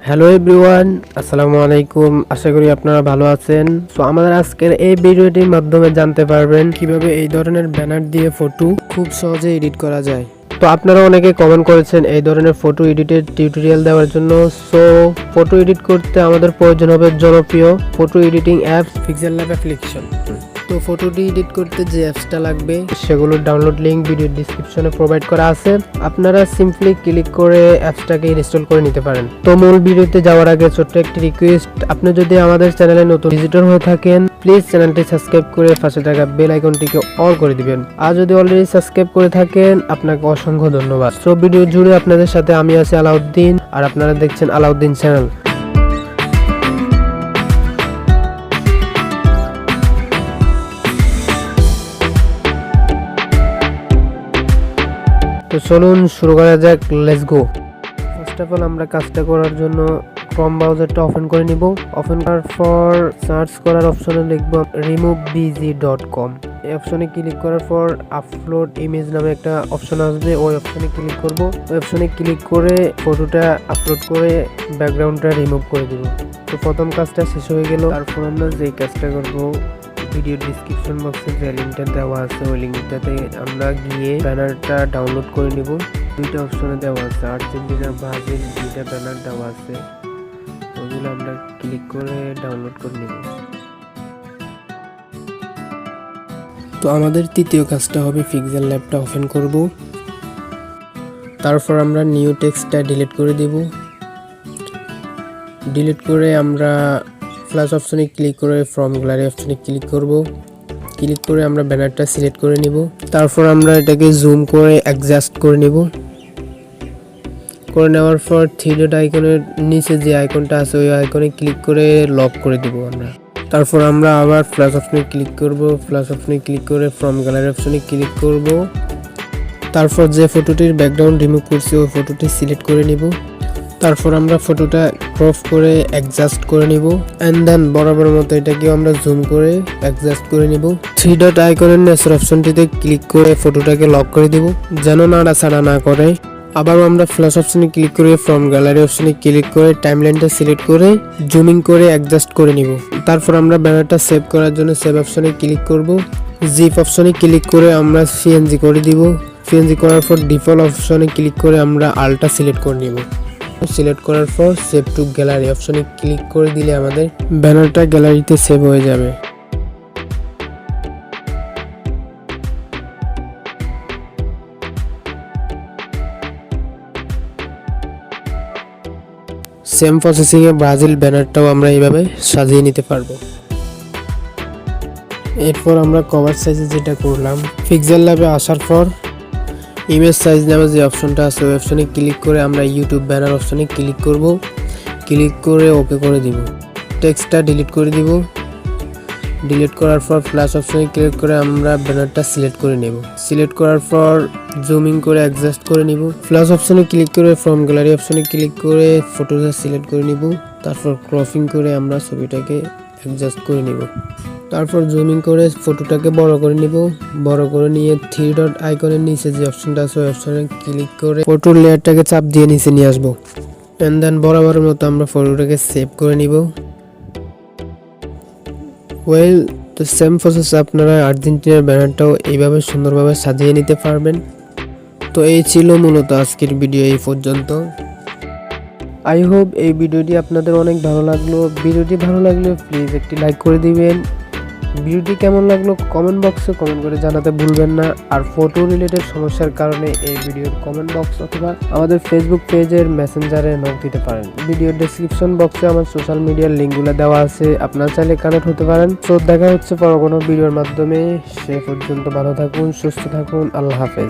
Hello everyone, আসসালামু আলাইকুম। আশা করি আপনারা ভালো আছেন। সো আমাদের আজকের এই ভিডিওটির মাধ্যমে জানতে পারবেন কিভাবে এই ধরনের ব্যানার দিয়ে ফটো খুব সহজে এডিট করা যায়। তো আপনারা অনেকে কমেন্ট করেছেন এই ধরনের ফটো এডিটের টিউটোরিয়াল দেওয়ার জন্য। সো ফটো এডিট করতে আমাদের প্রয়োজন হবে জনপ্রিয় ফটো এডিটিং অ্যাপস পিক্সart অ্যাপ্লিকেশন। তো ফটোটি এডিট করতে যে অ্যাপসটা লাগবে সেগুলোর ডাউনলোড লিঙ্ক ভিডিও ডিসক্রিপশনে প্রোভাইড করা আছে। আপনারা সিম্পলি ক্লিক করে অ্যাপসটাকে ইনস্টল করে নিতে পারেন। তো মূল ভিডিওতে যাওয়ার আগে ছোট্ট একটি রিকোয়েস্ট, আপনি যদি আমাদের চ্যানেলে নতুন ভিজিটর হয়ে থাকেন প্লিজ চ্যানেলটি সাবস্ক্রাইব করে পাশে থাকা বেল আইকনটিকে অল করে দিবেন। আর যদি অলরেডি সাবস্ক্রাইব করে থাকেন আপনাকে অসংখ্য ধন্যবাদ। সো ভিডিও জুড়ে আপনাদের সাথে আমি আছি আলাউদ্দিন, আর আপনারা দেখছেন আলাউদ্দিন চ্যানেল। তো চলুন শুরু করা যাক, let's go. First of all আমরা কাজটা করার জন্য ক্রোম ব্রাউজারটা ওপেন করে নিব। ওপেন করার পর সার্চ করার অপশনে লিখব removebg.com। এই অপশনে ক্লিক করার পর আপলোড ইমেজ নামে একটা অপশন আসবে, ওই অপশনে ক্লিক করব। ওই অপশনে ক্লিক করে ফটোটা আপলোড করে ব্যাকগ্রাউন্ডটা রিমুভ করে দিব। তো প্রথম কাজটা শেষ হয়ে গেল। তারপর আমরা যেই কাজটা করব, ভিডিও ডিসক্রিপশন বক্সে যে লিঙ্কটা দেওয়া আছে ওই লিঙ্কটাতে আমরা গিয়ে ব্যানারটা ডাউনলোড করে নিব। দুইটা অপশনে দেওয়া আছে, আর্জেন্টিনা ব্রাজিল দুইটা ব্যানার দেওয়া আছে, ওগুলো আমরা ক্লিক করে ডাউনলোড করে নিব। তো আমাদের তৃতীয় কাজটা হবে পিক্সart ল্যাবটা ওপেন করব। তারপর আমরা নিউ টেক্সটটা ডিলিট করে দেব। ডিলিট করে আমরা প্লাস অপশনে ক্লিক করে ফ্রম গ্যালারি অপশনে ক্লিক করব। ক্লিক করে আমরা ব্যানারটা সিলেক্ট করে নিব। তারপর আমরা এটাকে জুম করে অ্যাডজাস্ট করে নিব। করে নেওয়ার পর থ্রি ডট আইকনের নিচে যে আইকনটা আছে ওই আইকনে ক্লিক করে লক করে দিব আমরা। তারপর আমরা আবার প্লাস অপশনে ক্লিক করব। প্লাস অপশনে ক্লিক করে ফ্রম গ্যালারি অপশনে ক্লিক করব। তারপর যে ফটোটির ব্যাকগ্রাউন্ড রিমুভ করছি ওই ফটোটি সিলেক্ট করে নিব। তারপর আমরা ফটোটা ক্রপ করে অ্যাডজাস্ট করে নিব। এন্ড দেন বরাবর মতো এটাকেও আমরা জুম করে অ্যাডজাস্ট করে নিব। থ্রি ডট আইকনের নেক্সট অপশনটিতে ক্লিক করে ফটোটাকে লক করে দিব যেন নাড়াচাড়া না করে। আবারও আমরা ফ্ল্যাশ অপশনে ক্লিক করে ফ্রম গ্যালারি অপশনে ক্লিক করে টাইমলাইনটা সিলেক্ট করে জুমিং করে অ্যাডজাস্ট করে নিব। তারপর আমরা ব্যানারটা সেভ করার জন্য সেভ অপশনে ক্লিক করব। জিপ অপশনে ক্লিক করে আমরা পিএনজি করে দিব। পিএনজি করার পর ডিফল্ট অপশনে ক্লিক করে আমরা আলটা সিলেক্ট করে নিব। সিলেক্ট করার পর সেভ টু গ্যালারি অপশনে ক্লিক করে দিলে আমাদের ব্যানারটা গ্যালারিতে সেভ হয়ে যাবে। সেম প্রসেসিং এ ব্রাজিল ব্যানারটাও আমরা এইভাবে সাজিয়ে নিতে পারবো। এরপর আমরা কভার সাইজে যেটা করলাম, পিক্সart ল্যাবে আসার পর ইমেজ সাইজ নামে যে অপশনটা আছে ওই অপশনে ক্লিক করে আমরা ইউটিউব ব্যানার অপশনে ক্লিক করব। ক্লিক করে ওকে করে দিব। টেক্সটটা ডিলিট করে দিব। ডিলিট করার পর প্লাস অপশনে ক্লিক করে আমরা ব্যানারটা সিলেক্ট করে নেব। সিলেক্ট করার পর জুমিং করে অ্যাডজাস্ট করে নিব। প্লাস অপশনে ক্লিক করে ফ্রম গ্যালারি অপশনে ক্লিক করে ফটোটা সিলেক্ট করে নিব। তারপর ক্রপিং করে আমরা ছবিটাকে অ্যাডজাস্ট করে নিব। তারপর জুমিং করে ফটোটাকে বড় করে নিব। বড় করে নিয়ে থ্রি ডট আইকনের নিচে যে অপশনটা আছে ওই অপশনে ক্লিক করে ফটোর লেয়ারটাকে চাপ দিয়ে নিচে নিয়ে আসবো। এন্ড দেন বরাবরের মতো আমরা ফটোটাকে সেভ করে নিব। ওয়েল, তো সেম প্রসেস আপনারা আর্জেন্টিনার ব্যানারটাও এইভাবে সুন্দরভাবে সাজিয়ে নিতে পারবেন। তো এই ছিল মূলত আজকের ভিডিও এই পর্যন্ত। আই হোপ এই ভিডিওটি আপনাদের অনেক ভালো লাগলো। ভিডিওটি ভালো লাগলে প্লিজ একটি লাইক করে দিবেন। ভিডিওটি কেমন লাগলো কমেন্ট বক্সে কমেন্ট করে জানাতে ভুলবেন না। আর ফটো রিলেটেড সমস্যার কারণে এই ভিডিওর কমেন্ট বক্স অথবা আমাদের ফেসবুক পেজের মেসেঞ্জারে নক দিতে পারেন। ভিডিওর ডেসক্রিপশন বক্সে আমার সোশ্যাল মিডিয়ার লিঙ্কগুলো দেওয়া আছে, আপনারা চাইলে কানেক্ট হতে পারেন। তো দেখা হচ্ছে পরে কোনো ভিডিওর মাধ্যমে। সে পর্যন্ত ভালো থাকুন, সুস্থ থাকুন, আল্লাহ হাফেজ।